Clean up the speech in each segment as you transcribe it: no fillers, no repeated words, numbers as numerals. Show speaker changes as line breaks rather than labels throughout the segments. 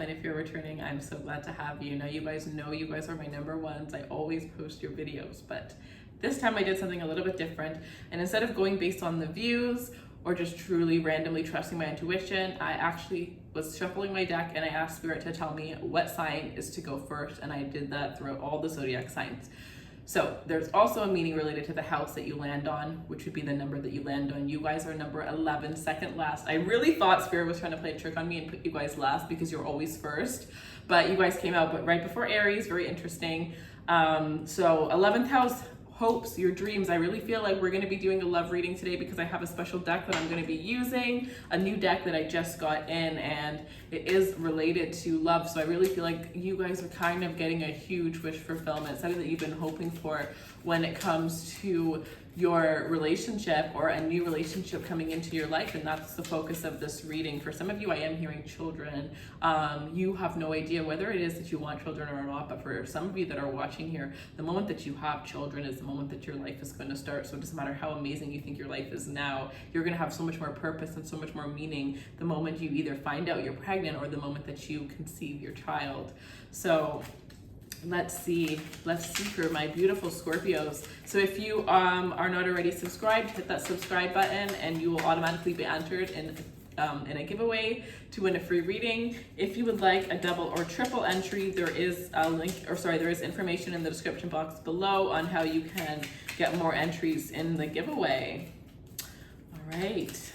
And if you're returning, I'm so glad to have you. Now you guys know you guys are my number ones. I always post your videos, but this time I did something a little bit different. And instead of going based on the views or just truly randomly trusting my intuition, I actually was shuffling my deck and I asked Spirit to tell me what sign is to go first. And I did that throughout all the zodiac signs. So there's also a meaning related to the house that you land on, which would be the number that you land on. You guys are number 11, second last. I really thought Spirit was trying to play a trick on me and put you guys last because you're always first, but you guys came out but right before Aries, very interesting. So 11th house, hopes, your dreams. I really feel like we're going to be doing a love reading today because I have a special deck that I'm going to be using, a new deck that I just got in, and it is related to love. So I really feel like you guys are kind of getting a huge wish fulfillment, something that you've been hoping for when it comes to your relationship or a new relationship coming into your life, and that's the focus of this reading. For some of you, I am hearing children. You have no idea whether it is that you want children or not, but for some of you that are watching here, the moment that you have children is the moment that your life is going to start. So it doesn't matter how amazing you think your life is now, you're going to have so much more purpose and so much more meaning the moment you either find out you're pregnant or the moment that you conceive your child. So let's see for my beautiful Scorpios. So if you are not already subscribed, hit that subscribe button and you will automatically be entered in a giveaway to win a free reading. If you would like a double or triple entry, there is a link, there is information in the description box below on how you can get more entries in the giveaway. All right,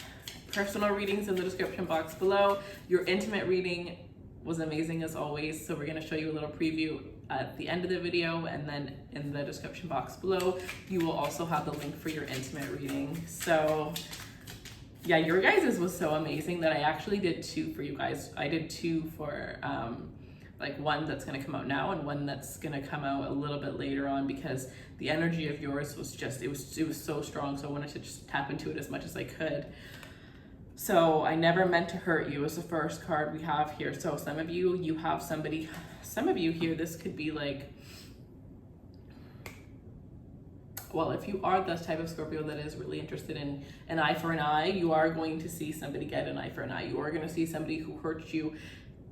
personal readings in the description box below. Your intimate reading was amazing as always, so we're going to show you a little preview at the end of the video, and then in the description box below you will also have the link for your intimate reading. So yeah, your guys's was so amazing that I actually did two for you guys. I did two for like one that's going to come out now and one that's going to come out a little bit later on, because the energy of yours was just, it was so strong, so I wanted to just tap into it as much as I could. So I never meant to hurt you is the first card we have here. So some of you, you have somebody, some of you here, this could be like, well, if you are this type of Scorpio that is really interested in an eye for an eye, you are going to see somebody get an eye for an eye. You are going to see somebody who hurt you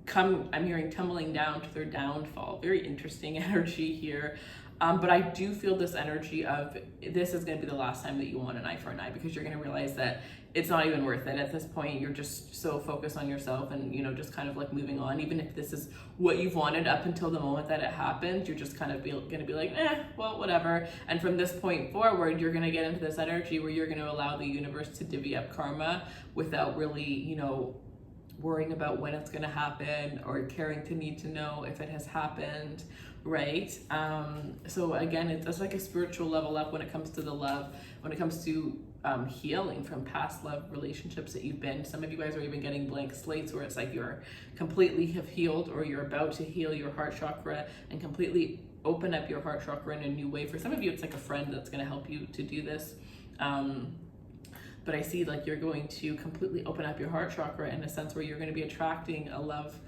come, I'm hearing, tumbling down to their downfall. Very interesting energy here. But I do feel this energy of this is going to be the last time that you want an eye for an eye, because you're going to realize that it's not even worth it at this point. You're just so focused on yourself and, you know, just kind of like moving on. Even if this is what you've wanted up until the moment that it happened, you're just kind of going to be like, well, whatever. And from this point forward, you're going to get into this energy where you're going to allow the universe to divvy up karma without really, you know, worrying about when it's going to happen or caring to need to know if it has happened, right? So again, it's like a spiritual level up when it comes to the love, when it comes to healing from past love relationships that you've been. Some of you guys are even getting blank slates where it's like you're completely have healed, or you're about to heal your heart chakra and completely open up your heart chakra in a new way. For some of you, it's like a friend that's going to help you to do this. But I see like you're going to completely open up your heart chakra in a sense where you're going to be attracting a love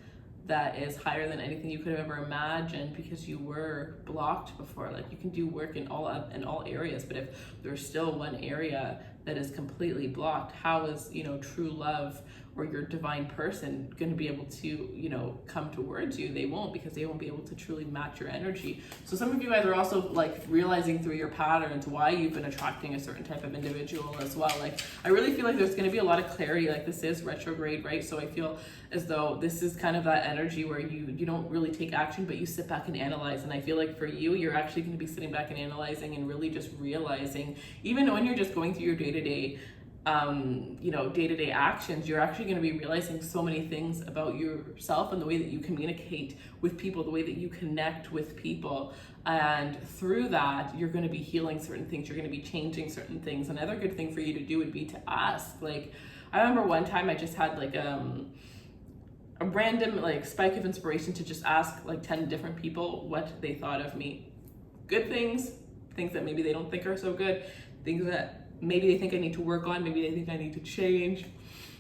that is higher than anything you could have ever imagined, because you were blocked before. Like you can do work in all areas, but if there's still one area that is completely blocked, how is, you know, true love or your divine person going to be able to, you know, come towards you? They won't, because they won't be able to truly match your energy. So some of you guys are also like realizing through your patterns why you've been attracting a certain type of individual as well. Like I really feel like there's going to be a lot of clarity. Like this is retrograde, right? So I feel as though this is kind of that energy where you don't really take action, but you sit back and analyze. And I feel like for you, you're actually going to be sitting back and analyzing and really just realizing, even when you're just going through your day-to-day day-to-day actions, you're actually going to be realizing so many things about yourself and the way that you communicate with people, the way that you connect with people. And through that, you're going to be healing certain things. You're going to be changing certain things. Another good thing for you to do would be to ask. Like, I remember one time I just had like a random like spike of inspiration to just ask like 10 different people what they thought of me. Good things, things that maybe they don't think are so good, things that maybe they think I need to work on, maybe they think I need to change.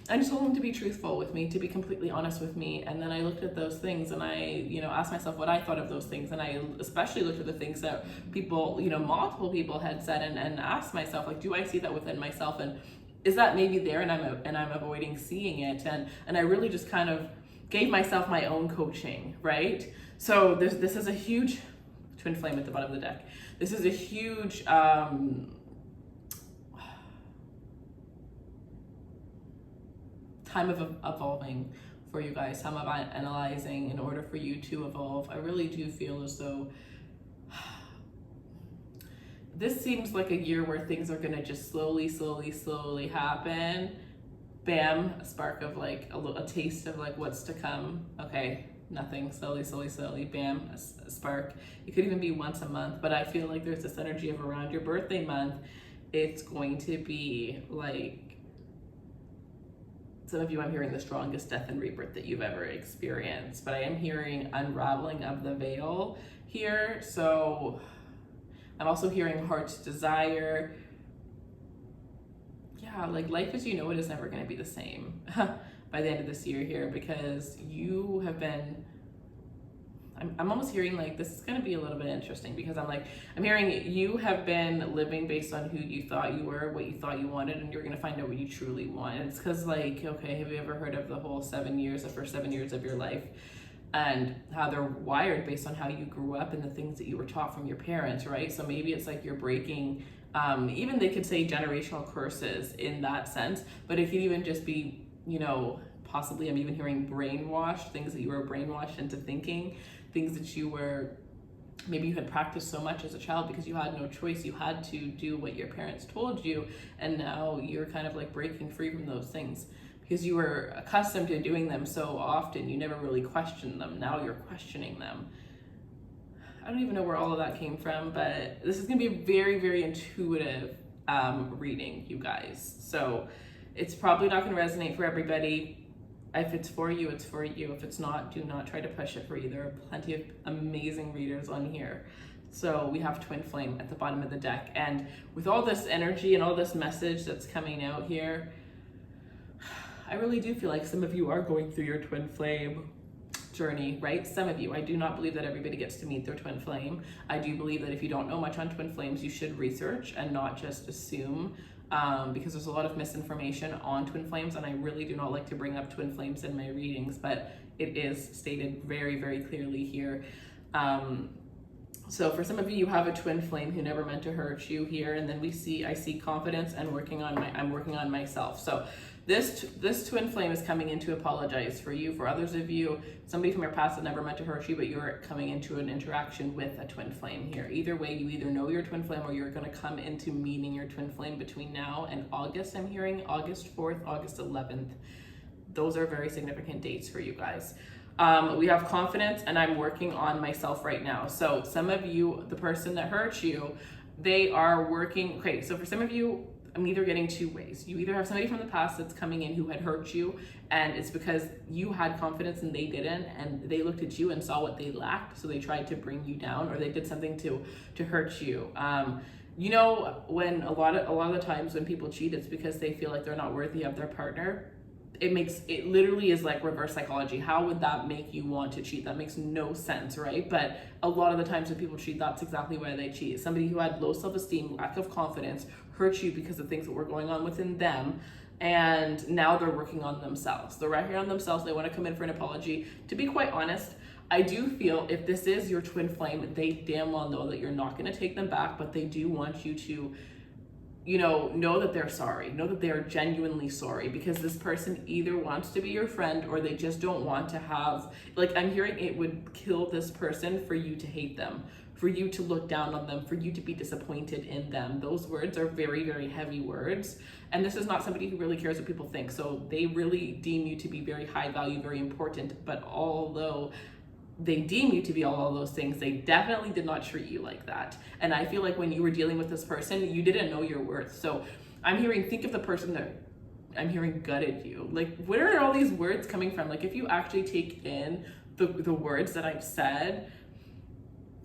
I just told them to be truthful with me, to be completely honest with me. And then I looked at those things and I, asked myself what I thought of those things. And I especially looked at the things that people, multiple people had said, and asked myself, like, do I see that within myself? And is that maybe there and I'm avoiding seeing it? And I really just kind of gave myself my own coaching, right? So this is a huge twin flame at the bottom of the deck. This is a huge time of evolving for you guys, time of analyzing in order for you to evolve. I really do feel as though this seems like a year where things are gonna just slowly happen. Bam, a spark of like a taste of like what's to come. Okay, nothing, slowly, bam, a spark. It could even be once a month, but I feel like there's this energy of around your birthday month, it's going to be like, some of you, I'm hearing the strongest death and rebirth that you've ever experienced, but I am hearing unraveling of the veil here. So I'm also hearing heart's desire. Yeah, like life as you know it is never going to be the same by the end of this year here, because you have been, I'm almost hearing like this is going to be a little bit interesting, because I'm hearing you have been living based on who you thought you were, what you thought you wanted, and you're going to find out what you truly want. And it's because like, okay, have you ever heard of the whole 7 years, the first 7 years of your life, and how they're wired based on how you grew up and the things that you were taught from your parents, right? So maybe it's like you're breaking, even they could say generational curses in that sense, but it could even just be, you know, possibly I'm even hearing brainwashed, things that you were brainwashed into thinking, things that you were, maybe you had practiced so much as a child because you had no choice, you had to do what your parents told you, and now you're kind of like breaking free from those things because you were accustomed to doing them so often, you never really questioned them. Now you're questioning them. I don't even know where all of that came from, but this is gonna be a very intuitive reading, you guys. So it's probably not gonna resonate for everybody. If it's for you, it's for you. If it's not, do not try to push it for you. There are plenty of amazing readers on here. So we have Twin Flame at the bottom of the deck. And with all this energy and all this message that's coming out here, I really do feel like some of you are going through your Twin Flame journey, right? Some of you. I do not believe that everybody gets to meet their Twin Flame. I do believe that if you don't know much on Twin Flames, you should research and not just assume, because there's a lot of misinformation on Twin Flames, and I really do not like to bring up Twin Flames in my readings, but it is stated very clearly here. So for some of you, you have a Twin Flame who never meant to hurt you here, and then I see confidence and I'm working on myself. So this Twin Flame is coming in to apologize for you. For others of you, somebody from your past that never meant to hurt you, but you're coming into an interaction with a Twin Flame here. Either way, you either know your Twin Flame or you're going to come into meeting your Twin Flame between now and August. I'm hearing August 4th, August 11th. Those are very significant dates for you guys. We have confidence, and I'm working on myself right now. So some of you, the person that hurt you, they are working. Okay, so for some of you, I'm either getting two ways. You either have somebody from the past that's coming in who had hurt you, and it's because you had confidence and they didn't, and they looked at you and saw what they lacked, so they tried to bring you down, or they did something to hurt you. You know, when a lot of the times when people cheat, it's because they feel like they're not worthy of their partner. It literally is like reverse psychology. How would that make you want to cheat? That makes no sense, right? But a lot of the times when people cheat, that's exactly why they cheat. Somebody who had low self-esteem, lack of confidence, hurt you because of things that were going on within them, and now they're working on themselves. They're working on themselves. They want to come in for an apology. To be quite honest, I do feel if this is your Twin Flame, they damn well know that you're not going to take them back, but they do want you to, you know that they're sorry, know that they are genuinely sorry, because this person either wants to be your friend or they just don't want to have, like, I'm hearing it would kill this person for you to hate them, for you to look down on them, for you to be disappointed in them. Those words are very heavy words, and this is not somebody who really cares what people think, so they really deem you to be very high value, very important. But although they deem you to be all of those things, they definitely did not treat you like that. And I feel like when you were dealing with this person, you didn't know your worth. So I'm hearing, think of the person that I'm hearing gutted you. Like, where are all these words coming from? Like, if you actually take in the words that I've said,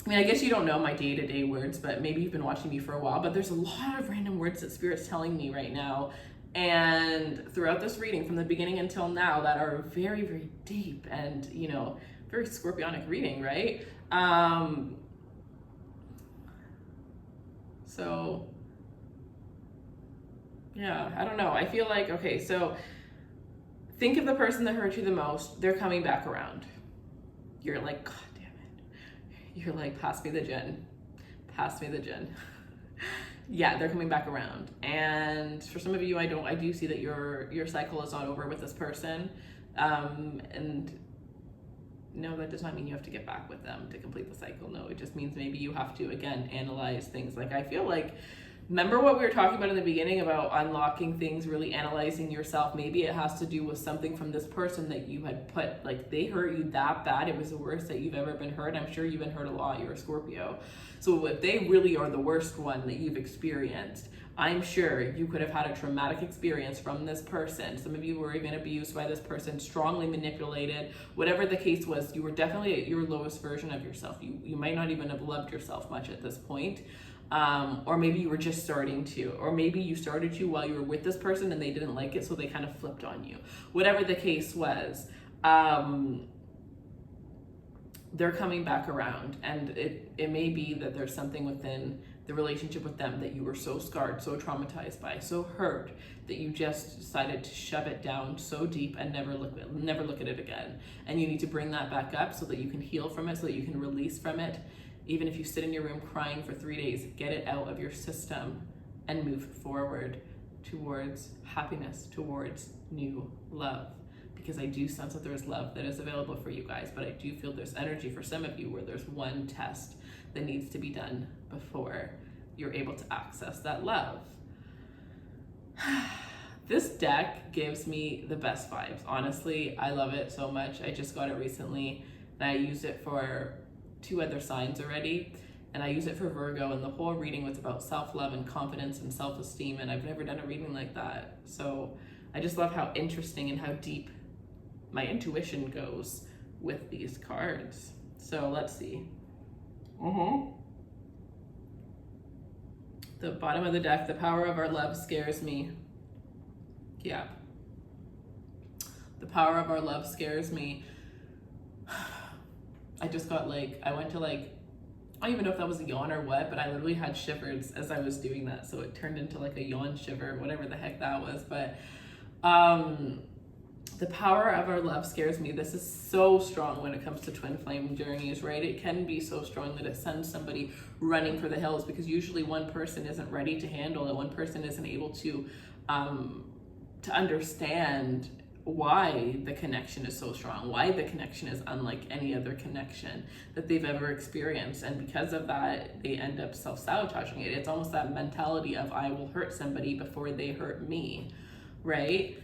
I mean, I guess you don't know my day-to-day words, but maybe you've been watching me for a while, but there's a lot of random words that Spirit's telling me right now, and throughout this reading from the beginning until now, that are very deep and, you know, very scorpionic reading, right? So yeah, I don't know. I feel like, okay, so think of the person that hurt you the most. They're coming back around. You're like, God damn it. You're like, pass me the gin. Pass me the gin. Yeah, they're coming back around. And for some of you, I do see that your cycle is not over with this person. And no, that does not mean you have to get back with them to complete the cycle. No, it just means maybe you have to, again, analyze things. Like, I feel like, remember what we were talking about in the beginning about unlocking things, really analyzing yourself? Maybe it has to do with something from this person that you had put, like, they hurt you that bad. It was the worst that you've ever been hurt. I'm sure you've been hurt a lot. You're a Scorpio. So if they really are the worst one that you've experienced, I'm sure you could have had a traumatic experience from this person. Some of you were even abused by this person, strongly manipulated. Whatever the case was, you were definitely at your lowest version of yourself. You might not even have loved yourself much at this point. Or maybe you were just starting to, or maybe you started to while you were with this person and they didn't like it, so they kind of flipped on you. Whatever the case was, they're coming back around, and it may be that there's something within the relationship with them that you were so scarred, so traumatized by, so hurt, that you just decided to shove it down so deep and never look at it again. And you need to bring that back up so that you can heal from it, so that you can release from it. Even if you sit in your room crying for 3 days, get it out of your system and move forward towards happiness, towards new love. Because I do sense that there's love that is available for you guys, but I do feel there's energy for some of you where there's one test that needs to be done before you're able to access that love. This deck gives me the best vibes. Honestly, I love it so much. I just got it recently and I used it for 2 other signs already, and I use it for Virgo, and the whole reading was about self-love and confidence and self-esteem, and I've never done a reading like that. So I just love how interesting and how deep my intuition goes with these cards. So let's see. The bottom of the deck, the power of our love scares me. Yeah. The power of our love scares me. I just got I went to I don't even know if that was a yawn or what, but I literally had shivers as I was doing that. So it turned into a yawn shiver, whatever the heck that was. But the power of our love scares me. This is so strong when it comes to twin flame journeys, right? It can be so strong that it sends somebody running for the hills, because usually one person isn't ready to handle it. One person isn't able to understand why the connection is so strong, why the connection is unlike any other connection that they've ever experienced. And because of that, they end up self-sabotaging it. It's almost that mentality of, I will hurt somebody before they hurt me, right?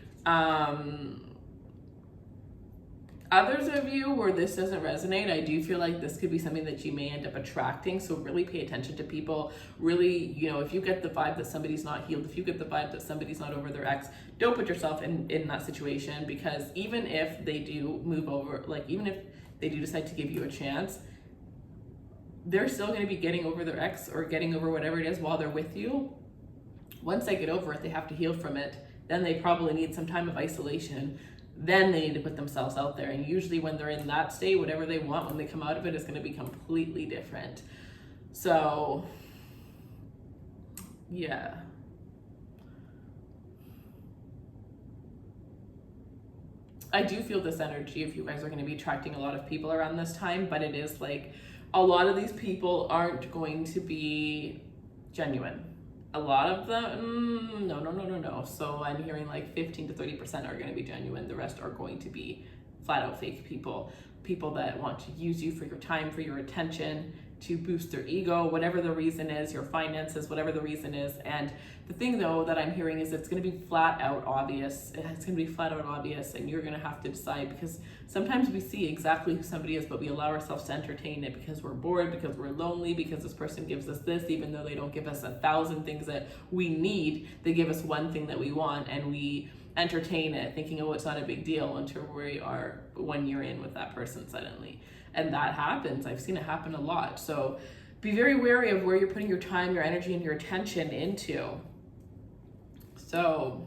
Others of you where this doesn't resonate, I do feel like this could be something that you may end up attracting. So really pay attention to people. Really, if you get the vibe that somebody's not healed, if you get the vibe that somebody's not over their ex, don't put yourself in that situation, because even if they do move over, even if they do decide to give you a chance, they're still going to be getting over their ex or getting over whatever it is while they're with you. Once they get over it, they have to heal from it. Then they probably need some time of isolation. Then they need to put themselves out there. And usually when they're in that state, whatever they want, when they come out of it, is going to be completely different. So, yeah. I do feel this energy if you guys are going to be attracting a lot of people around this time, but it is a lot of these people aren't going to be genuine. A lot of them, no. So I'm hearing 15 to 30% are going to be genuine. The rest are going to be flat out fake people that want to use you for your time, for your attention, to boost their ego, whatever the reason is, your finances, whatever the reason is. And the thing though that I'm hearing is it's going to be flat out obvious. It's going to be flat out obvious, and you're going to have to decide, because sometimes we see exactly who somebody is, but we allow ourselves to entertain it because we're bored, because we're lonely, because this person gives us this, even though they don't give us 1,000 things that we need. They give us one thing that we want, and we entertain it thinking, oh, it's not a big deal, until we are 1 year in with that person suddenly. And that happens. I've seen it happen a lot. So be very wary of where you're putting your time, your energy, and your attention into. So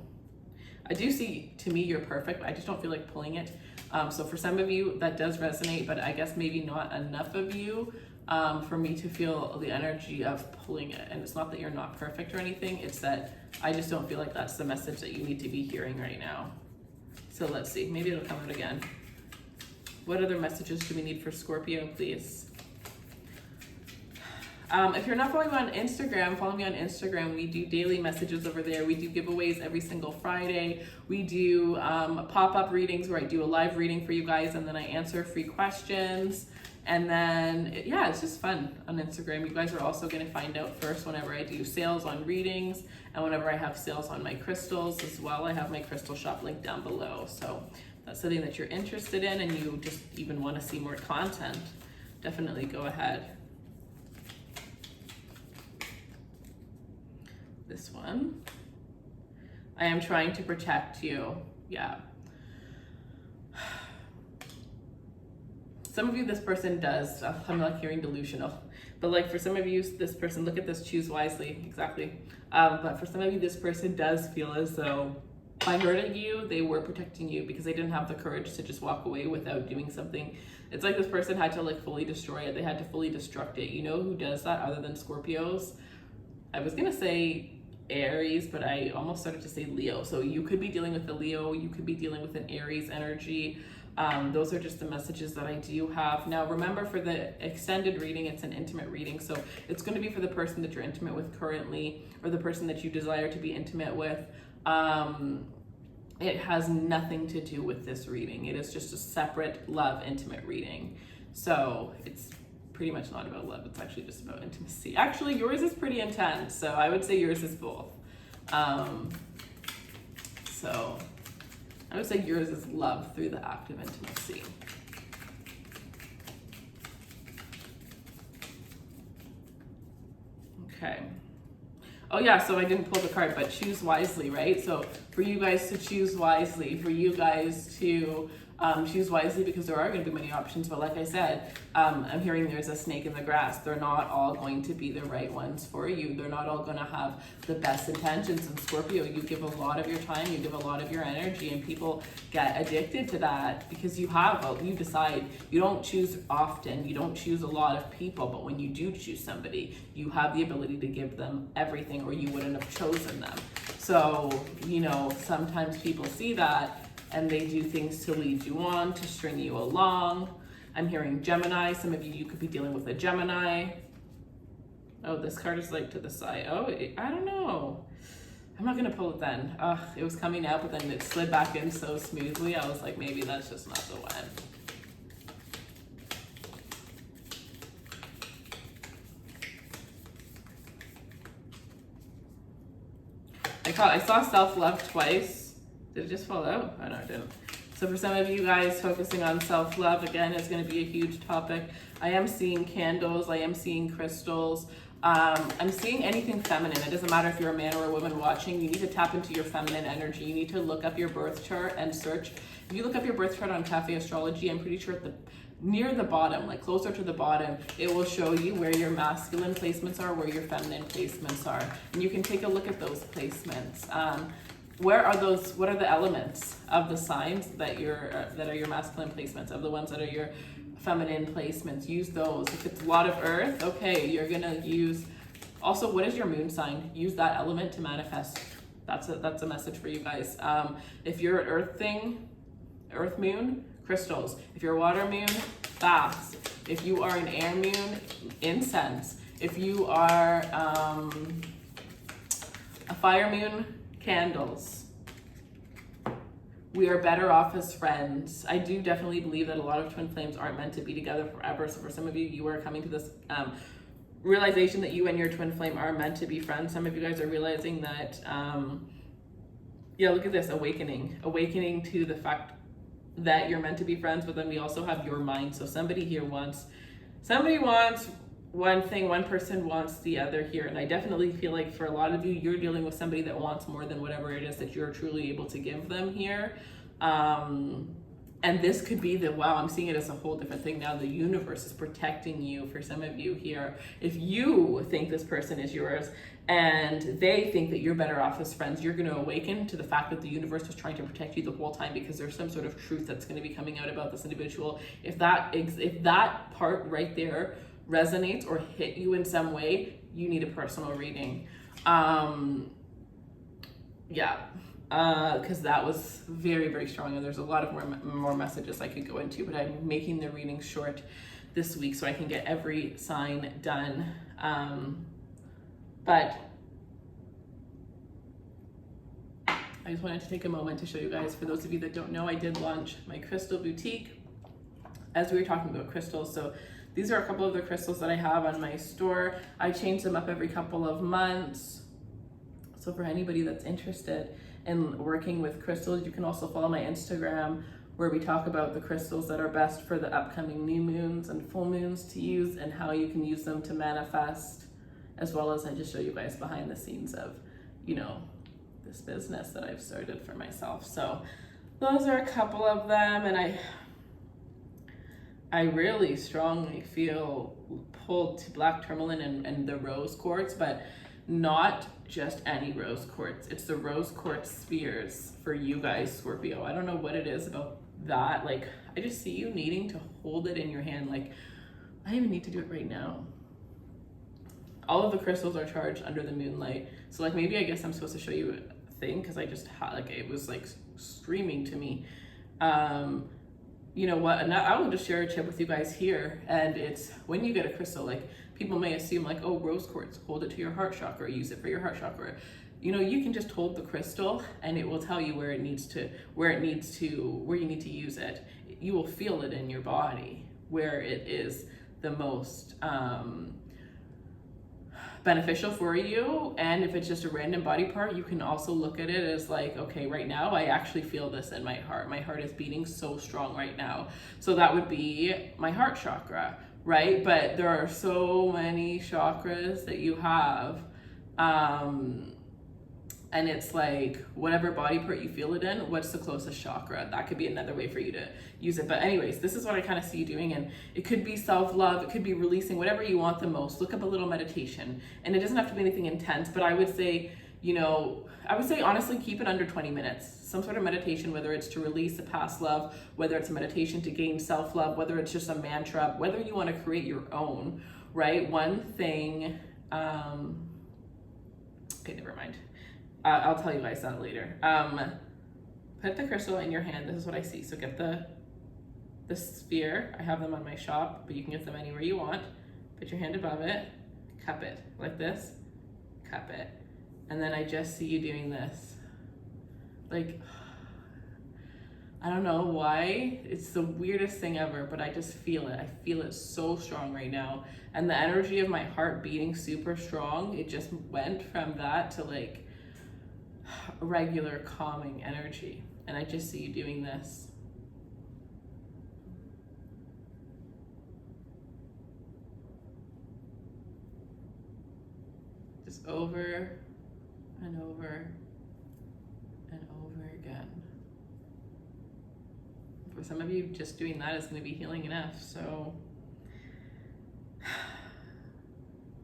I do see, to me, you're perfect. I just don't feel like pulling it. So for some of you, that does resonate, but I guess maybe not enough of you for me to feel the energy of pulling it. And it's not that you're not perfect or anything. It's that I just don't feel like that's the message that you need to be hearing right now. So let's see, maybe it'll come out again. What other messages do we need for Scorpio, please? If you're not following me on Instagram, follow me on Instagram. We do daily messages over there. We do giveaways every single Friday. We do pop-up readings where I do a live reading for you guys and then I answer free questions. And then, yeah, it's just fun on Instagram. You guys are also going to find out first whenever I do sales on readings and whenever I have sales on my crystals as well. I have my crystal shop link down below. So if that's something that you're interested in and you just even want to see more content, definitely go ahead. This one. I am trying to protect you. Yeah. Some of you, this person does, I'm not hearing delusional, but like for some of you, this person, look at this, choose wisely, exactly. But for some of you, this person does feel as though by hurting you, they were protecting you because they didn't have the courage to just walk away without doing something. It's like this person had to like fully destroy it. They had to fully destruct it. You know who does that other than Scorpios? I was gonna say Aries, but I almost started to say Leo. So you could be dealing with a Leo, you could be dealing with an Aries energy. Those are just the messages that I do have. Now remember, for the extended reading, it's an intimate reading. So it's going to be for the person that you're intimate with currently, or the person that you desire to be intimate with. It has nothing to do with this reading. It is just a separate love intimate reading. So it's pretty much not about love. It's actually just about intimacy. Actually, yours is pretty intense. So I would say yours is both. So I would say yours is love through the act of intimacy. Okay. Oh yeah, so I didn't pull the card, but choose wisely, right? So for you guys to choose wisely, for you guys to choose wisely, because there are going to be many options, but like I said, I'm hearing there's a snake in the grass. They're not all going to be the right ones for you. They're not all going to have the best intentions. And Scorpio, you give a lot of your time, you give a lot of your energy, and people get addicted to that because you decide. You don't choose often, you don't choose a lot of people, but when you do choose somebody, you have the ability to give them everything, or you wouldn't have chosen them. So, you know, sometimes people see that and they do things to lead you on, to string you along. I'm hearing Gemini. Some of you could be dealing with a Gemini. Oh, this card is like to the side. Oh, I don't know. I'm not gonna pull it then. It was coming out, but then it slid back in so smoothly. I was like, maybe that's just not the one. I saw self-love twice. Did it just fall out? Oh no, it didn't. So for some of you guys, focusing on self-love, again, is going to be a huge topic. I am seeing candles. I am seeing crystals. I'm seeing anything feminine. It doesn't matter if you're a man or a woman watching. You need to tap into your feminine energy. You need to look up your birth chart and search. If you look up your birth chart on Cafe Astrology, I'm pretty sure near the bottom, like closer to the bottom, it will show you where your masculine placements are, where your feminine placements are. And you can take a look at those placements. Where are those? What are the elements of the signs that are your masculine placements, of the ones that are your feminine placements? Use those. If it's a lot of earth, okay, you're gonna use. Also, what is your moon sign? Use that element to manifest. That's a message for you guys. If you're an earth moon, crystals. If you're a water moon, baths. If you are an air moon, incense. If you are a fire moon, candles. We are better off as friends. I do definitely believe that a lot of twin flames aren't meant to be together forever. So for some of you, you are coming to this realization that you and your twin flame are meant to be friends. Some of you guys are realizing that, yeah, look at this, awakening to the fact that you're meant to be friends, but then we also have your mind. So somebody wants one thing, one person wants the other here. And I definitely feel like for a lot of you, you're dealing with somebody that wants more than whatever it is that you're truly able to give them here. And this could be wow, I'm seeing it as a whole different thing now. The universe is protecting you for some of you here. If you think this person is yours and they think that you're better off as friends, you're going to awaken to the fact that the universe was trying to protect you the whole time, because there's some sort of truth that's going to be coming out about this individual. If that part right there resonates or hit you in some way, you need a personal reading. Yeah, because that was very, very strong, and there's a lot of more messages I could go into, but I'm making the reading short this week so I can get every sign done. But I just wanted to take a moment to show you guys, for those of you that don't know, I did launch my crystal boutique as we were talking about crystals. So these are a couple of the crystals that I have on my store. I change them up every couple of months. So for anybody that's interested in working with crystals, you can also follow my Instagram, where we talk about the crystals that are best for the upcoming new moons and full moons to use, and how you can use them to manifest, as well as I just show you guys behind the scenes of, you know, this business that I've started for myself. So those are a couple of them, and I really strongly feel pulled to black tourmaline and the rose quartz, but not just any rose quartz. It's the rose quartz spheres for you guys, Scorpio. I don't know what it is about that. Like, I just see you needing to hold it in your hand. Like, I even need to do it right now. All of the crystals are charged under the moonlight. So like, maybe I guess I'm supposed to show you a thing, because I just had, like, it was like screaming to me. You know what, and I will just share a tip with you guys here, and it's when you get a crystal, like, people may assume like, oh, rose quartz, hold it to your heart chakra, use it for your heart chakra. You know, you can just hold the crystal and it will tell you where you need to use it. You will feel it in your body where it is the most beneficial for you. And if it's just a random body part, you can also look at it as like, okay, right now I actually feel this in my heart. My heart is beating so strong right now. So that would be my heart chakra, right? But there are so many chakras that you have. And it's like, whatever body part you feel it in, what's the closest chakra? That could be another way for you to use it. But anyways, this is what I kind of see you doing. And it could be self-love, it could be releasing, whatever you want the most. Look up a little meditation. And it doesn't have to be anything intense, but I would say, you know, honestly, keep it under 20 minutes. Some sort of meditation, whether it's to release a past love, whether it's a meditation to gain self-love, whether it's just a mantra, whether you want to create your own, right? One thing, okay, never mind. I'll tell you guys that later. Put the crystal in your hand. This is what I see. So get the sphere. I have them on my shop, but you can get them anywhere you want. Put your hand above it, cup it like this, cup it. And then I just see you doing this. Like, I don't know why. It's the weirdest thing ever, but I just feel it. I feel it so strong right now. And the energy of my heart beating super strong, it just went from that to like regular calming energy. And I just see you doing this. Just over and over and over again. For some of you, just doing that is going to be healing enough. So,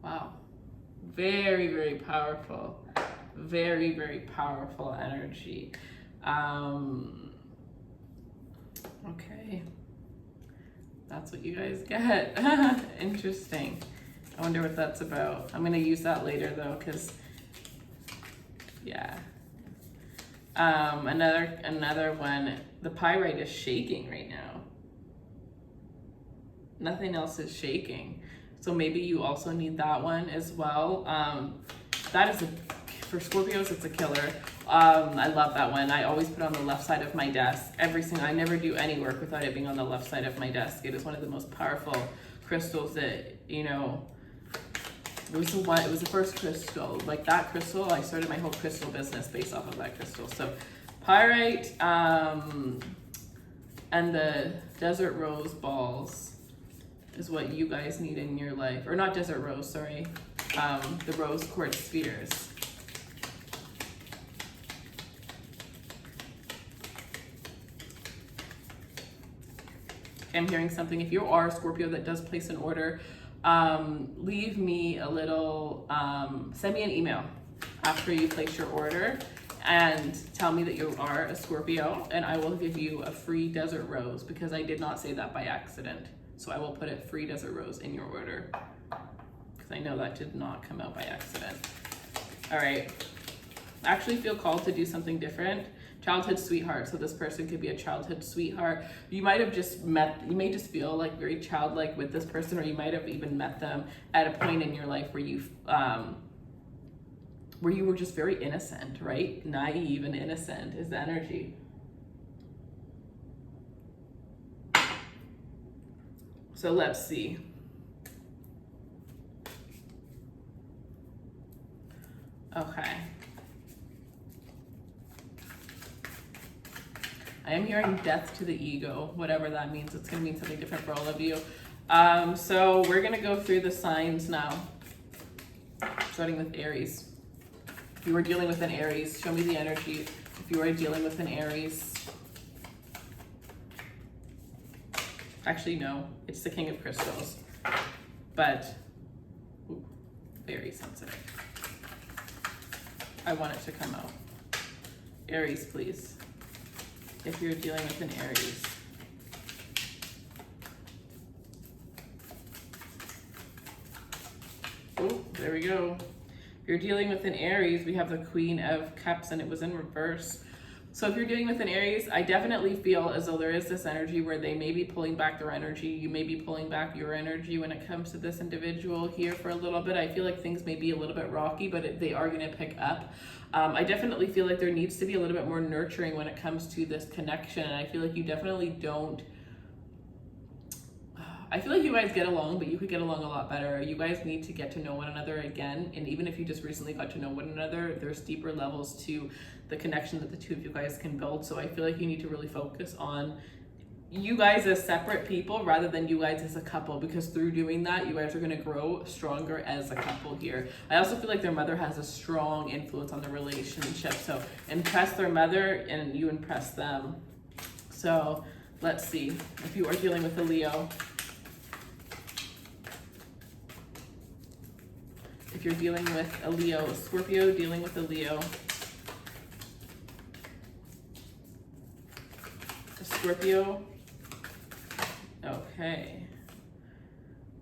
wow. Very, very powerful. Very, very powerful energy. Okay. That's what you guys get. Interesting. I wonder what that's about. I'm going to use that later though, because, yeah. Another one, the pyrite is shaking right now. Nothing else is shaking. So maybe you also need that one as well. That is for Scorpios, it's a killer. I love that one. I always put it on the left side of my desk. I never do any work without it being on the left side of my desk. It is one of the most powerful crystals that, you know, it was the first crystal. Like that crystal, I started my whole crystal business based off of that crystal. So pyrite, and the desert rose balls is what you guys need in your life. Or not desert rose, sorry. The rose quartz spheres. I'm hearing something. If you are a Scorpio that does place an order, leave me a little, send me an email after you place your order and tell me that you are a Scorpio, and I will give you a free desert rose, because I did not say that by accident. So I will put a free desert rose in your order, because I know that did not come out by accident. All right. actually feel called to do something different. Childhood sweetheart. So this person could be a childhood sweetheart. You might have just you may just feel like very childlike with this person, or you might have even met them at a point in your life where you were just very innocent, right? Naive and innocent is the energy. So let's see. Okay. I am hearing death to the ego, whatever that means. It's going to mean something different for all of you. So we're going to go through the signs now, starting with Aries. If you are dealing with an Aries, show me the energy. If you are dealing with an Aries. Actually, no, it's the King of Crystals, but very sensitive. I want it to come out. Aries, please. If you're dealing with an Aries. Oh, there we go. If you're dealing with an Aries, we have the Queen of Cups and it was in reverse. So if you're dealing with an Aries, I definitely feel as though there is this energy where they may be pulling back their energy. You may be pulling back your energy when it comes to this individual here for a little bit. I feel like things may be a little bit rocky, but they are going to pick up. I definitely feel like there needs to be a little bit more nurturing when it comes to this connection. And I feel like you definitely don't. I feel like you guys get along, but you could get along a lot better. You guys need to get to know one another again. And even if you just recently got to know one another, there's deeper levels to the connection that the two of you guys can build. So I feel like you need to really focus on you guys as separate people rather than you guys as a couple, because through doing that, you guys are going to grow stronger as a couple here. I also feel like their mother has a strong influence on the relationship. So impress their mother and you impress them. So let's see. If you are dealing with a Leo, if you're dealing with a Leo, Scorpio dealing with a Leo, a Scorpio, okay,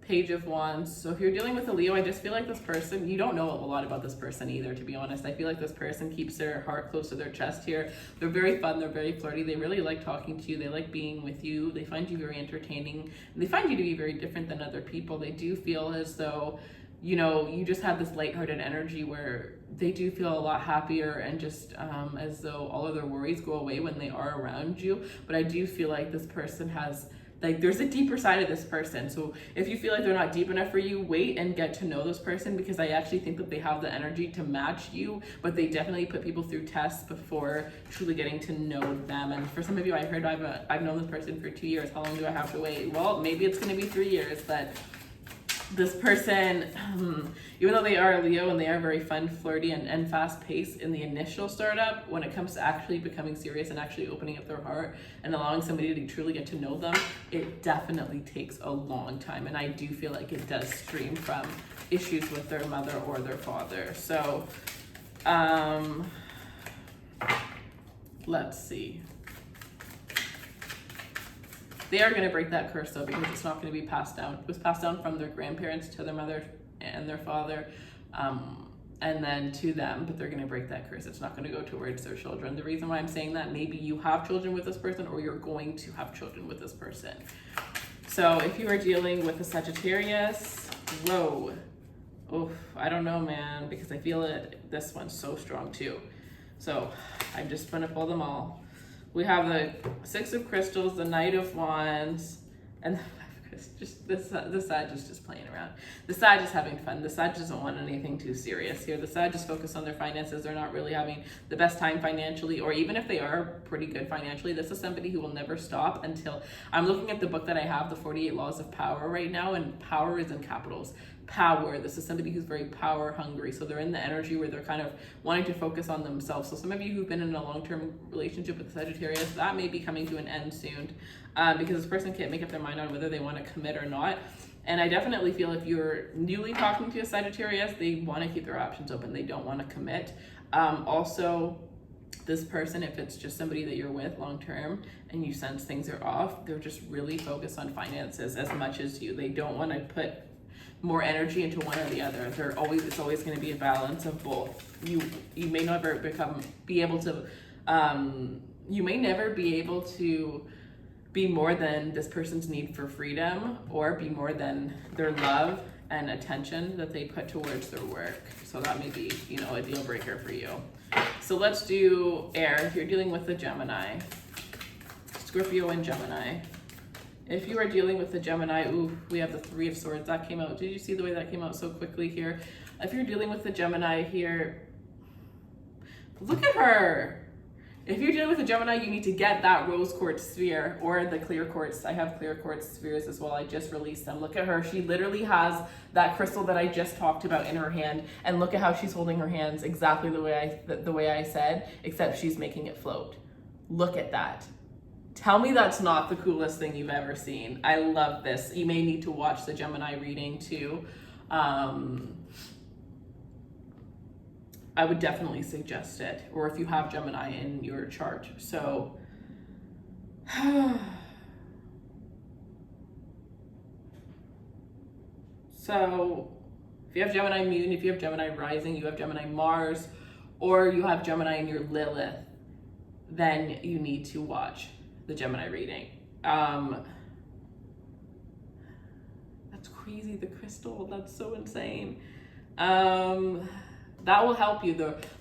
Page of Wands. So if you're dealing with a Leo, I just feel like this person, you don't know a lot about this person either, to be honest. I feel like this person keeps their heart close to their chest here. They're very fun, they're very flirty, they really like talking to you, they like being with you, they find you very entertaining, and they find you to be very different than other people. They do feel as though, you know, you just have this lighthearted energy where they do feel a lot happier and just as though all of their worries go away when they are around you. But I do feel like this person has, like, there's a deeper side of this person. So if you feel like they're not deep enough for you, wait and get to know this person, because I actually think that they have the energy to match you, but they definitely put people through tests before truly getting to know them. And for some of you, I heard I've known this person for 2 years. How long do I have to wait? Well, maybe it's going to be 3 years, but this person, even though they are a Leo and they are very fun, flirty, and fast-paced in the initial startup, when it comes to actually becoming serious and actually opening up their heart and allowing somebody to truly get to know them, it definitely takes a long time. And I do feel like it does stream from issues with their mother or their father. So, let's see. They are going to break that curse though, because it's not going to be passed down. It was passed down from their grandparents to their mother and their father, and then to them, but they're going to break that curse. It's not going to go towards their children. The reason why I'm saying that, maybe you have children with this person or you're going to have children with this person. So if you are dealing with a Sagittarius, whoa, oof, I don't know, man, because I feel it. This one's so strong too. So I'm just going to pull them all. We have the Six of Crystals, the Knight of Wands, and the Sag is just playing around. The Sag is having fun. The Sag doesn't want anything too serious here. The Sag is focused on their finances. They're not really having the best time financially, or even if they are pretty good financially, this is somebody who will never stop until, I'm looking at the book that I have, the 48 Laws of Power right now, and power is in capitals. Power. This is somebody who's very power hungry. So they're in the energy where they're kind of wanting to focus on themselves. So some of you who've been in a long-term relationship with Sagittarius, that may be coming to an end soon, because this person can't make up their mind on whether they want to commit or not. And I definitely feel if you're newly talking to a Sagittarius, they want to keep their options open. They don't want to commit. Also, this person, if it's just somebody that you're with long-term and you sense things are off, they're just really focused on finances as much as you. They don't want to put more energy into one or the other. It's always going to be a balance of both. You may never be able to be more than this person's need for freedom, or be more than their love and attention that they put towards their work. So that may be, a deal breaker for you. So let's do air. If you're dealing with a Gemini, Scorpio and Gemini. If you are dealing with the Gemini, we have the Three of Swords. That came out. Did you see the way that came out so quickly here? If you're dealing with the Gemini here, look at her. If you're dealing with a Gemini, you need to get that rose quartz sphere or the clear quartz. I have clear quartz spheres as well. I just released them. Look at her. She literally has that crystal that I just talked about in her hand. And look at how she's holding her hands exactly the way I said, except she's making it float. Look at that. Tell me that's not the coolest thing you've ever seen. I love this. You may need to watch the Gemini reading too. I would definitely suggest it, or if you have Gemini in your chart. So, if you have Gemini moon, if you have Gemini rising, you have Gemini Mars, or you have Gemini in your Lilith, then you need to watch the Gemini reading. That's crazy, the crystal, that's so insane. That will help you.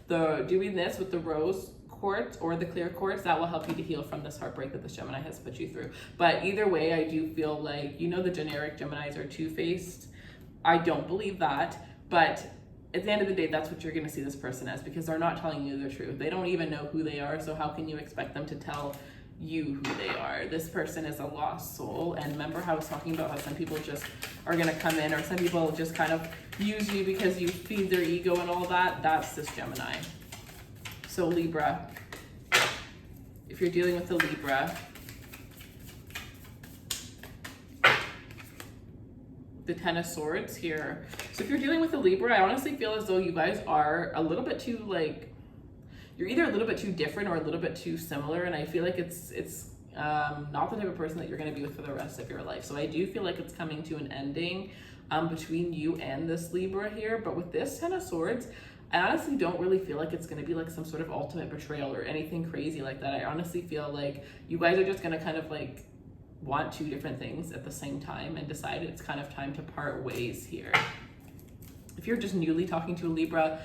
The doing this with the rose quartz or the clear quartz, that will help you to heal from this heartbreak that this Gemini has put you through. But either way, I do feel like, the generic Geminis are two-faced. I don't believe that, but at the end of the day, that's what you're going to see this person as, because they're not telling you the truth. They don't even know who they are, so how can you expect them to tell you who they are? This person is a lost soul. And remember how I was talking about how some people just are going to come in, or some people just kind of use you because you feed their ego and all that. That's this Gemini. So Libra, if you're dealing with a Libra, the Ten of Swords here. So if you're dealing with a Libra, I honestly feel as though you guys are a little bit too you're either a little bit too different or a little bit too similar, and I feel like it's not the type of person that you're going to be with for the rest of your life. So I do feel like it's coming to an ending between you and this Libra here. But with this Ten of Swords, I honestly don't really feel like it's going to be like some sort of ultimate betrayal or anything crazy like that. I honestly feel like you guys are just going to kind of want two different things at the same time and decide it's kind of time to part ways here. If you're just newly talking to a Libra,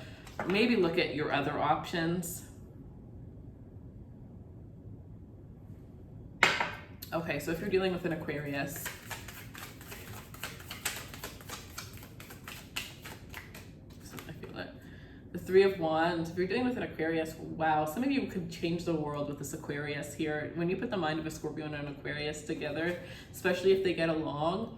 maybe look at your other options. Okay, so if you're dealing with an Aquarius, I feel it. The Three of Wands, if you're dealing with an Aquarius, wow, some of you could change the world with this Aquarius here. When you put the mind of a Scorpio and an Aquarius together, especially if they get along,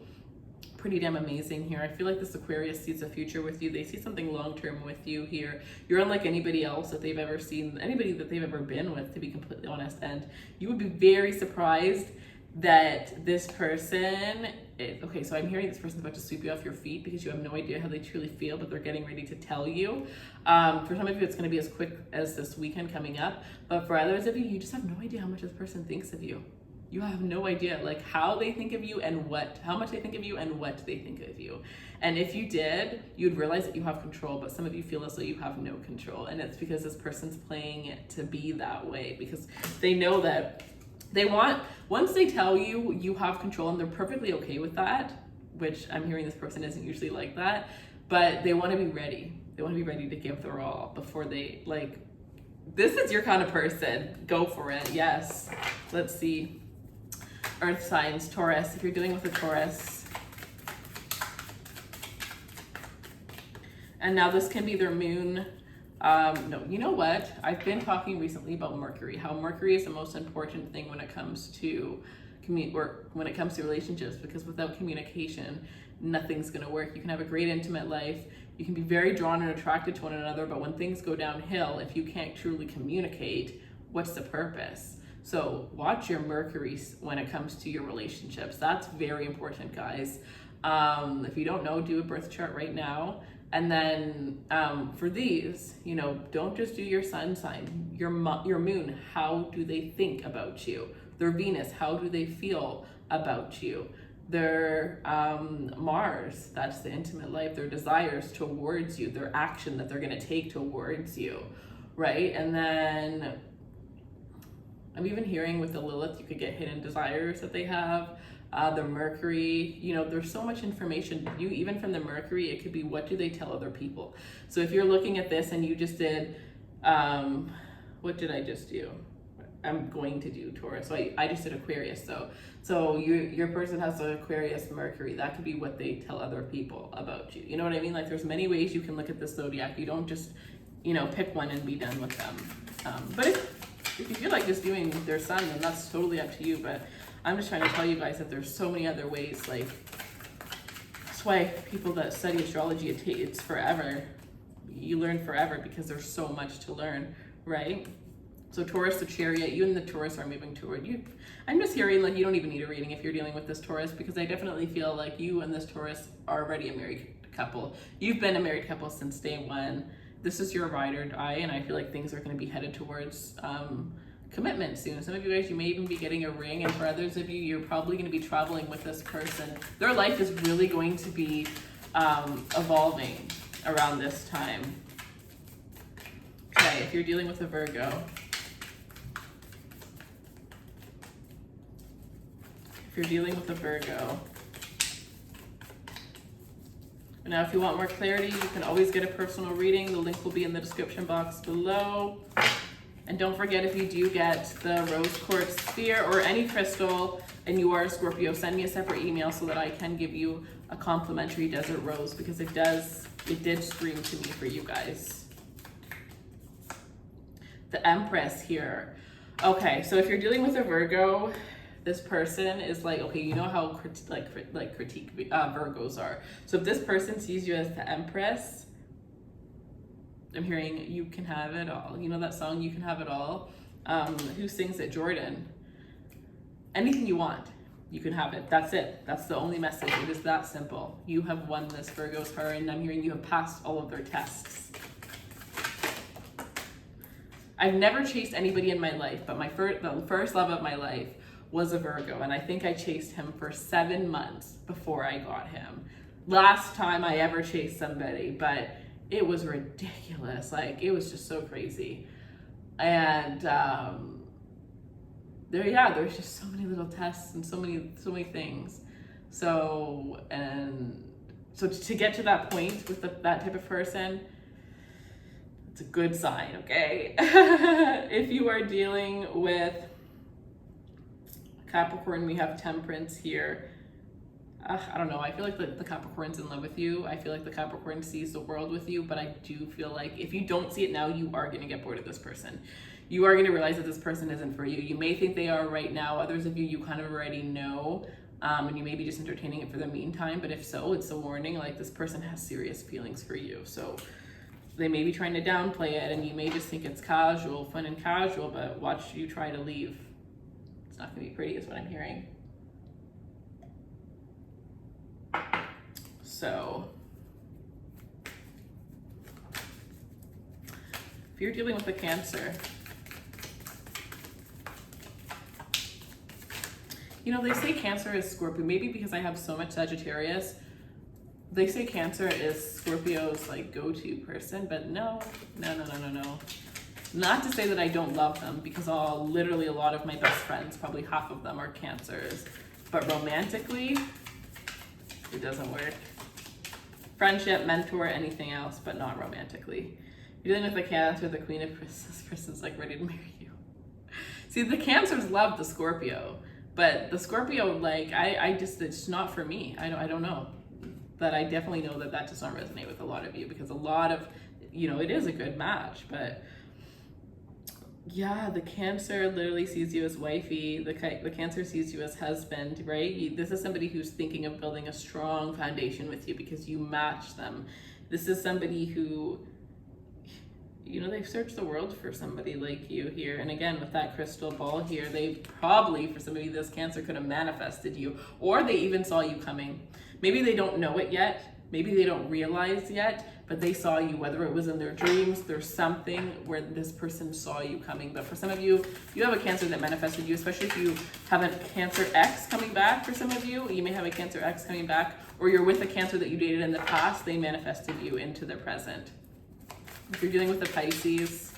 pretty damn amazing here. I feel like this Aquarius sees a future with you. They see something long-term with you here. You're unlike anybody else that they've ever seen, anybody that they've ever been with, to be completely honest. And you would be very surprised that this person is, okay, so I'm hearing this person's about to sweep you off your feet because you have no idea how they truly feel, but they're getting ready to tell you. For some of you, it's going to be as quick as this weekend coming up. But for others of you, you just have no idea how much this person thinks of you. You have no idea how they think of you and how much they think of you and what they think of you. And if you did, you'd realize that you have control, but some of you feel as though you have no control. And it's because this person's playing it to be that way, because they know that once they tell you you have control, and they're perfectly okay with that, which I'm hearing this person isn't usually like that, but they want to be ready. They want to be ready to give their all before they, this is your kind of person. Go for it. Yes. Let's see. Earth signs, Taurus, if you're dealing with a Taurus. And now this can be their moon. No, you know what? I've been talking recently about Mercury, how Mercury is the most important thing when it comes to relationships, because without communication, nothing's gonna work. You can have a great intimate life. You can be very drawn and attracted to one another, but when things go downhill, if you can't truly communicate, what's the purpose? So watch your Mercury when it comes to your relationships. That's very important, guys. If you don't know, do a birth chart right now. And then for these, don't just do your sun sign, your moon. How do they think about you? Their Venus, how do they feel about you? their Mars, that's the intimate life, their desires towards you, their action that they're going to take towards you, right? And then I'm even hearing with the Lilith, you could get hidden desires that they have. The Mercury, you know, there's so much information. You, even from the Mercury, it could be, what do they tell other people? So if you're looking at this and you just did, what did I just do? I'm going to do Taurus. So I just did Aquarius. So your person has an Aquarius Mercury. That could be what they tell other people about you. You know what I mean? Like, there's many ways you can look at the zodiac. You don't just, you know, pick one and be done with them. But if you feel like just doing their sun, then that's totally up to you. But I'm just trying to tell you guys that there's so many other ways. Like, that's why people that study astrology, it's forever. You learn forever because there's so much to learn, right? So Taurus, the Chariot, you and the Taurus are moving toward you. I'm just hearing like you don't even need a reading if you're dealing with this Taurus, because I definitely feel like you and this Taurus are already a married couple. You've been a married couple since day one. This is your ride or die, and I feel like things are going to be headed towards commitment soon. Some of you guys, you may even be getting a ring, and for others of you, you're probably going to be traveling with this person. Their life is really going to be evolving around this time. Okay, if you're dealing with a Virgo, you're dealing with a Virgo. Now, if you want more clarity, you can always get a personal reading. The link will be in the description box below. And don't forget, if you do get the rose quartz sphere or any crystal and you are a Scorpio, send me a separate email so that I can give you a complimentary desert rose, because it did scream to me for you guys. The Empress here. Okay, so if you're dealing with a Virgo, this person is like, okay, you know how critique Virgos are. So if this person sees you as the Empress, I'm hearing you can have it all. You know that song, You Can Have It All? Who sings it? Jordan. Anything you want, you can have it. That's it. That's the only message. It is that simple. You have won this Virgo's heart, and I'm hearing you have passed all of their tests. I've never chased anybody in my life, but the first love of my life was a Virgo, and I think I chased him for 7 months before I got him. Last time I ever chased somebody, but it was ridiculous. Like, it was just so crazy. And there's just so many little tests and so many things. So to get to that point with that type of person, it's a good sign, okay? If you are dealing with Capricorn, we have Temperance here. I don't know. I feel like the Capricorn's in love with you. I feel like the Capricorn sees the world with you, but I do feel like if you don't see it now, you are going to get bored of this person. You are going to realize that this person isn't for you. You may think they are right now. Others of you kind of already know, and you may be just entertaining it for the meantime. But if so, it's a warning. Like, this person has serious feelings for you. So they may be trying to downplay it, and you may just think it's casual, fun and casual, but watch you try to leave. It's not going to be pretty is what I'm hearing. So if you're dealing with a Cancer, you know, they say Cancer is Scorpio, maybe because I have so much Sagittarius. They say Cancer is Scorpio's like go-to person, but no. Not to say that I don't love them, because literally a lot of my best friends, probably half of them, are Cancers. But romantically, it doesn't work. Friendship, mentor, anything else, but not romantically. You're dealing with the Cancer, the Queen of Cups. This person's like ready to marry you. See, the Cancers love the Scorpio, but the Scorpio, like, it's not for me. I don't know. But I definitely know that does not resonate with a lot of you, because a lot of, you know, it is a good match, but yeah, the Cancer literally sees you as wifey. The Cancer sees you as husband, right? This is somebody who's thinking of building a strong foundation with you because you match them. This is somebody who, you know, they've searched the world for somebody like you here. And again, with that crystal ball here, they probably, for somebody, this Cancer could have manifested you, or they even saw you coming. Maybe they don't know it yet, maybe they don't realize yet, but they saw you, whether it was in their dreams. There's something where this person saw you coming. But for some of you, you have a Cancer that manifested you, especially if you have a Cancer ex coming back. For some of you, you may have a Cancer ex coming back, or you're with a Cancer that you dated in the past. They manifested you into the present. If you're dealing with the Pisces,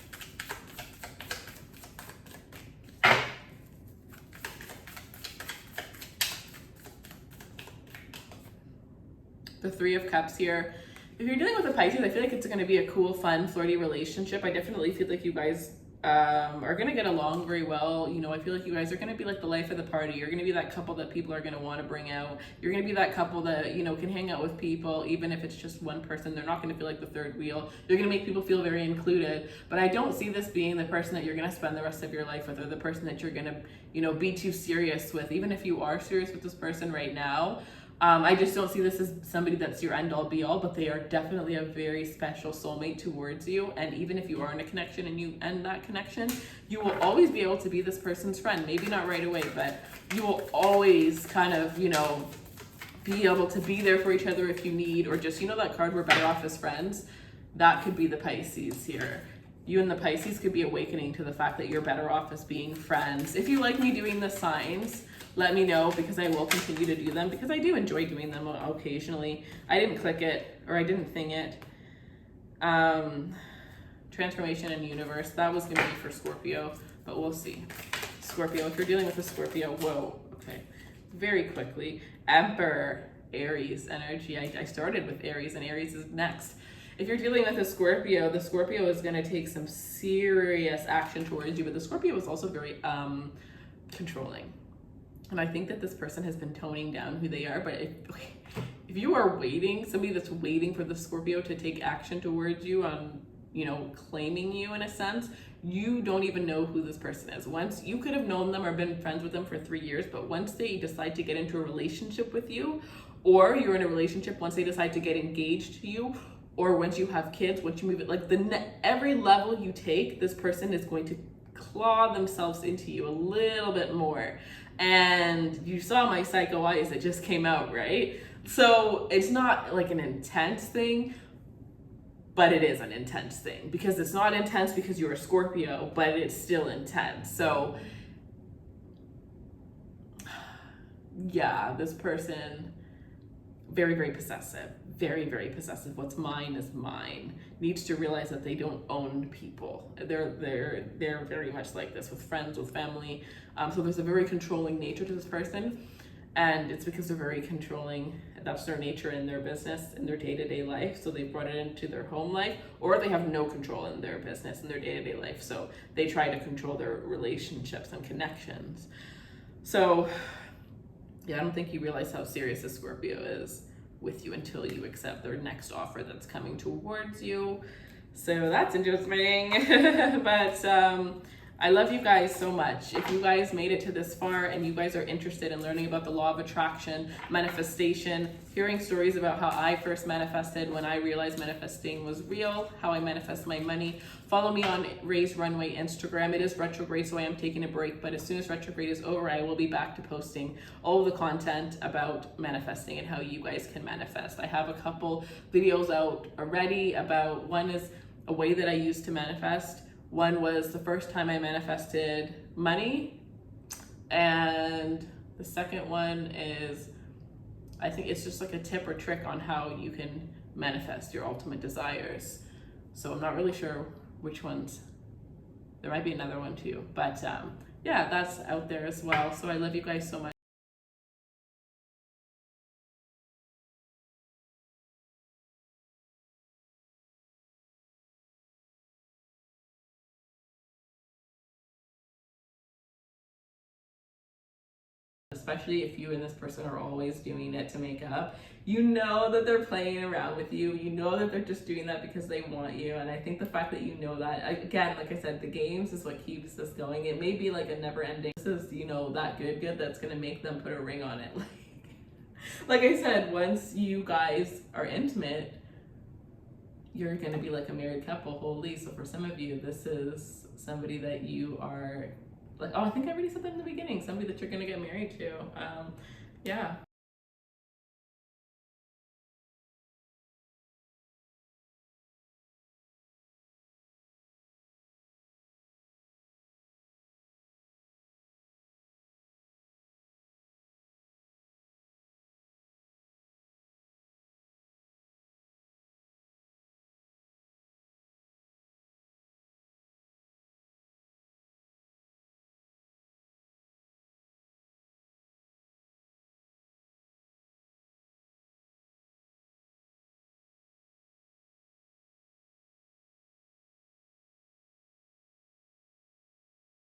the Three of Cups here. If you're dealing with a Pisces, I feel like it's going to be a cool, fun, flirty relationship. I definitely feel like you guys are going to get along very well. You know, I feel like you guys are going to be like the life of the party. You're going to be that couple that people are going to want to bring out. You're going to be that couple that, you know, can hang out with people, even if it's just one person. They're not going to feel like the third wheel. You're going to make people feel very included. But I don't see this being the person that you're going to spend the rest of your life with, or the person that you're going to, you know, be too serious with. Even if you are serious with this person right now, I just don't see this as somebody that's your end all be all, but they are definitely a very special soulmate towards you. And even if you are in a connection and you end that connection, you will always be able to be this person's friend. Maybe not right away, but you will always kind of, you know, be able to be there for each other if you need, or just, you know, that card, we're better off as friends. That could be the Pisces here. You and the Pisces could be awakening to the fact that you're better off as being friends. If you like me doing the signs, let me know, because I will continue to do them, because I do enjoy doing them occasionally. I didn't click it, or I didn't thing it. Transformation and universe, that was gonna be for Scorpio, but we'll see. Scorpio, if you're dealing with a Scorpio, whoa, okay. Very quickly, Emperor, Aries energy. I started with Aries, and Aries is next. If you're dealing with a Scorpio, the Scorpio is gonna take some serious action towards you, but the Scorpio is also very controlling. And I think that this person has been toning down who they are, but if you are waiting, somebody that's waiting for the Scorpio to take action towards you on, you know, claiming you in a sense, you don't even know who this person is. Once you could have known them or been friends with them for 3 years, but once they decide to get into a relationship with you, or you're in a relationship, once they decide to get engaged to you, or once you have kids, once you move it, like every level you take, this person is going to claw themselves into you a little bit more. And you saw my psycho eyes that just came out, right? So it's not like an intense thing, but it is an intense thing, because it's not intense because you're a Scorpio, but it's still intense. So yeah, this person, very, very possessive, very, very possessive. What's mine is mine. Needs to realize that they don't own people. They're very much like this with friends, with family. So there's a very controlling nature to this person, and it's because they're very controlling. That's their nature in their business, in their day-to-day life. So they brought it into their home life, or they have no control in their business, in their day-to-day life. So they try to control their relationships and connections. So yeah, I don't think you realize how serious this Scorpio is with you until you accept their next offer that's coming towards you. So that's interesting. But I love you guys so much. If you guys made it to this far and you guys are interested in learning about the law of attraction, manifestation, hearing stories about how I first manifested when I realized manifesting was real, how I manifest my money, follow me on Raise Runway Instagram. It is retrograde, so I am taking a break, but as soon as retrograde is over, I will be back to posting all of the content about manifesting and how you guys can manifest. I have a couple videos out already about, one is a way that I use to manifest. One was the first time I manifested money, and the second one is, I think it's just like a tip or trick on how you can manifest your ultimate desires. So I'm not really sure which ones. There might be another one too, but yeah, that's out there as well. So I love you guys so much. Especially if you and this person are always doing it to make up. You know that they're playing around with you. You know that they're just doing that because they want you. And I think the fact that you know that, again, like I said, the games is what keeps this going. It may be like a never ending. This is, you know, that good that's gonna make them put a ring on it. Like I said, once you guys are intimate, you're gonna be like a married couple, holy. So for some of you, this is somebody that you are like, oh, I think I already said that in the beginning, somebody that you're gonna get married to. Yeah.